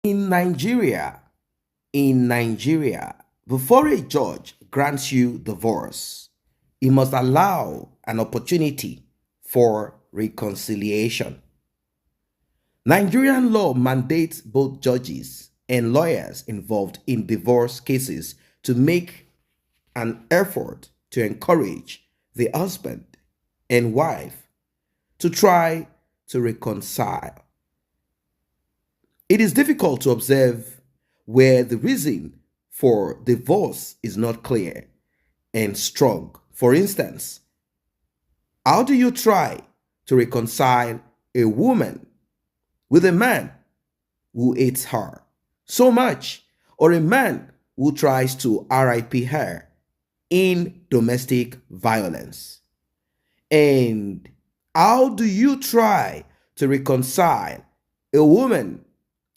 In Nigeria, in Nigeria, before a judge grants you divorce, he must allow an opportunity for reconciliation. Nigerian law mandates both judges and lawyers involved in divorce cases to make an effort to encourage the husband and wife to try to reconcile. It is difficult to observe where the reason for divorce is not clear and strong. For instance, how do you try to reconcile a woman with a man who hates her so much, or a man who tries to RIP her in domestic violence? And how do you try to reconcile a woman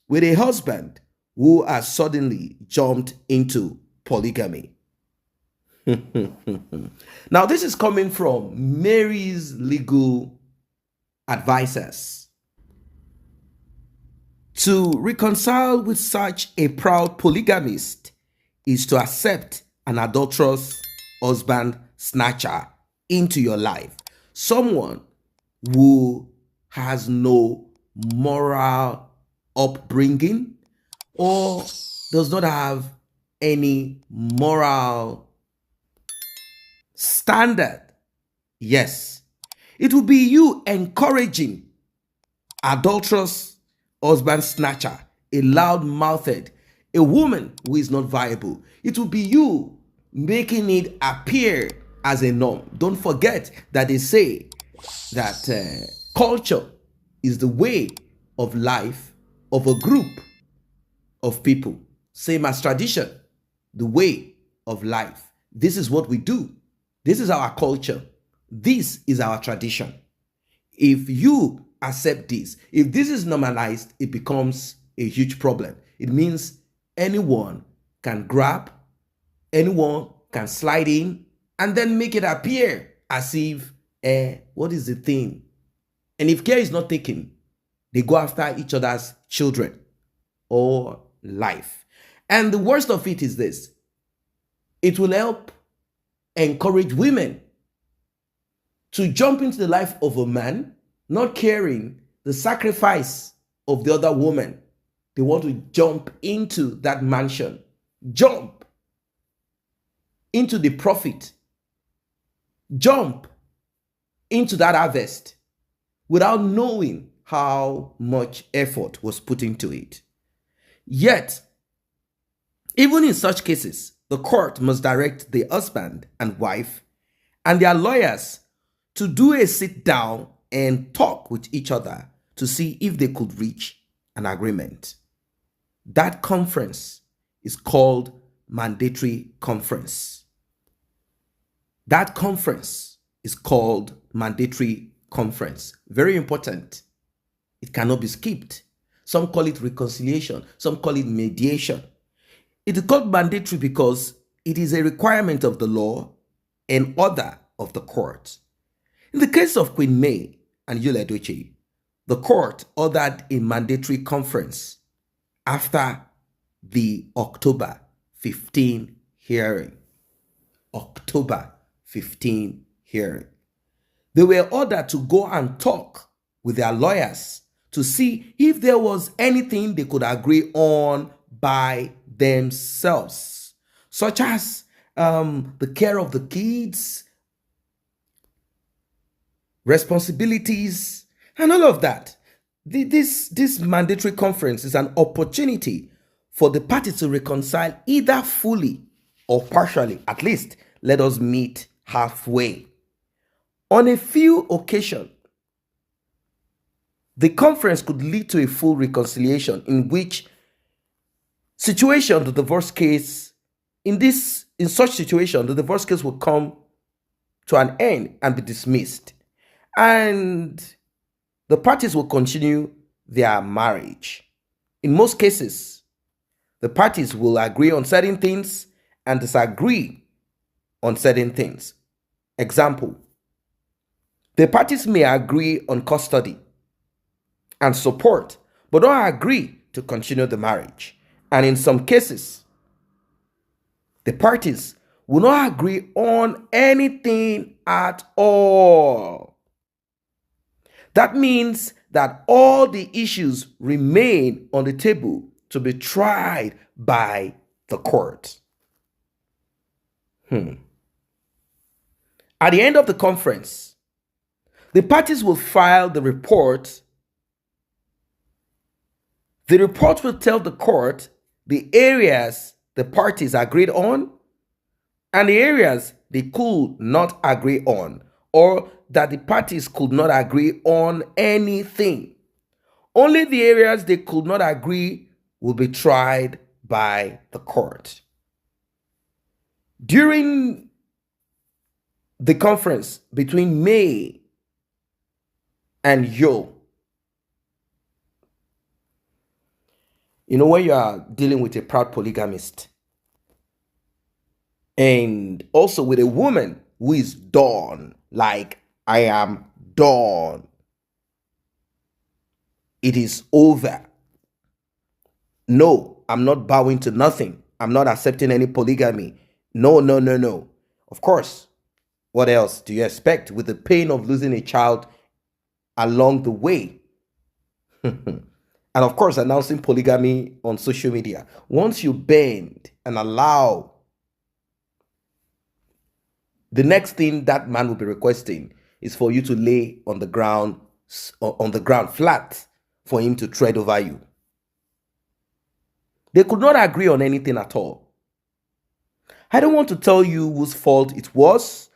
with a husband who has suddenly jumped into polygamy? Now, this is coming from Mary's legal advisors. To reconcile with such a proud polygamist is to accept an adulterous husband snatcher into your life, someone who has no moral upbringing or does not have any moral standard. Yes, it will be you encouraging adulterous husband snatcher, a loud-mouthed, a woman who is not viable. It will be you making it appear as a norm. Don't forget that they say that culture is the way of life of a group of people, same as tradition, the way of life. This is what we do. This is our culture. This is our tradition. If you accept this, if this is normalized, it becomes a huge problem. It means anyone can grab, anyone can slide in, and then make it appear as if, what is the thing? And if care is not taken, they go after each other's children or life. And the worst of it is this: it will help encourage women to jump into the life of a man, not caring the sacrifice of the other woman. They want to jump into that mansion, jump into the profit, jump into that harvest without knowing how much effort was put into it. Yet, even in such cases, the court must direct the husband and wife and their lawyers to do a sit down and talk with each other to see if they could reach an agreement. That conference is called mandatory conference. That conference is called mandatory conference. Very important. It cannot be skipped. Some call it reconciliation. Some call it mediation. It is called mandatory because it is a requirement of the law and order of the court. In the case of Queen May and Edochie, the court ordered a mandatory conference after the October 15 hearing. October 15 hearing. They were ordered to go and talk with their lawyers to see if there was anything they could agree on by themselves, such as the care of the kids, responsibilities, and all of that. This mandatory conference is an opportunity for the parties to reconcile either fully or partially. At least let us meet halfway. On a few occasions, the conference could lead to a full reconciliation, in which situation the divorce case, in such situation, the divorce case will come to an end and be dismissed. And the parties will continue their marriage. In most cases, the parties will agree on certain things and disagree on certain things. Example, the parties may agree on custody and support, but don't agree to continue the marriage. And in some cases, the parties will not agree on anything at all. That means that all the issues remain on the table to be tried by the court. At the end of the conference, the parties will file the report. The report will tell the court the areas the parties agreed on and the areas they could not agree on, or that the parties could not agree on anything. Only the areas they could not agree will be tried by the court. During the conference between May and Yo, when you are dealing with a proud polygamist and also with a woman who is done, like I am done, it is over. No, I'm not bowing to nothing. I'm not accepting any polygamy. No. Of course, what else do you expect with the pain of losing a child along the way? And of course, announcing polygamy on social media. Once you bend and allow, the next thing that man will be requesting is for you to lay on the ground flat for him to tread over you. They could not agree on anything at all. I don't want to tell you whose fault it was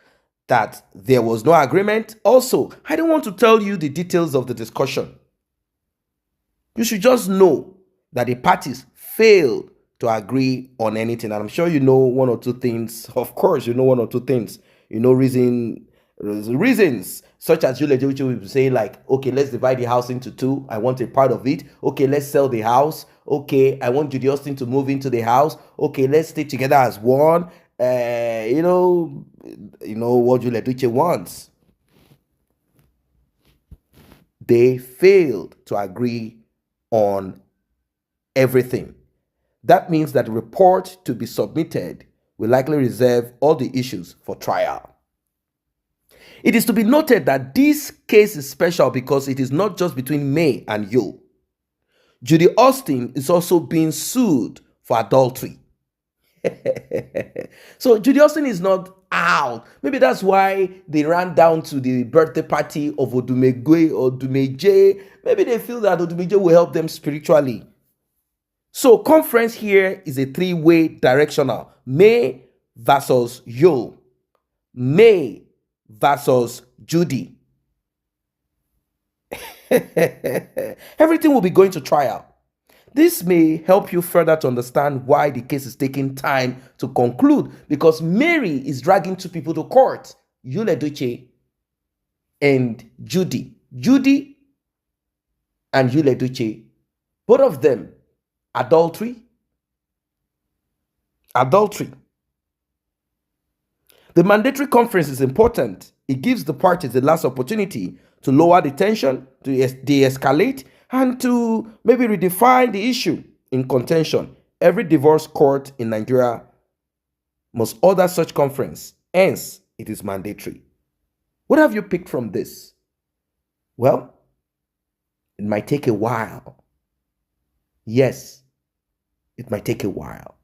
that there was no agreement. Also, I don't want to tell you the details of the discussion. You should just know that the parties failed to agree on anything. And I'm sure you know one or two things. Of course, you know one or two things. You know reasons such as Edochie will be saying like, okay, let's divide the house into two. I want a part of it. Okay, let's sell the house. Okay, I want Judy Austin to move into the house. Okay, let's stay together as one. You know what Edochie wants. They failed to agree on everything. That means that the report to be submitted will likely reserve all the issues for trial. It is to be noted that this case is special because it is not just between May and Yo. Judy Austin is also being sued for adultery. So Judy Austin is not out. Maybe that's why they ran down to the birthday party of Odumegwe or Odumeje. Maybe they feel that Odumeje will help them spiritually. So conference here is a three-way directional. May versus Yo. May versus Judy. Everything will be going to trial. This may help you further to understand why the case is taking time to conclude, because Mary is dragging two people to court, Edochie and Judy. Judy and Edochie, both of them, adultery. The mandatory conference is important. It gives the parties the last opportunity to lower the tension, to de-escalate, and to maybe redefine the issue in contention. Every divorce court in Nigeria must order such conference. Hence, it is mandatory. What have you picked from this? Well, it might take a while. Yes, it might take a while.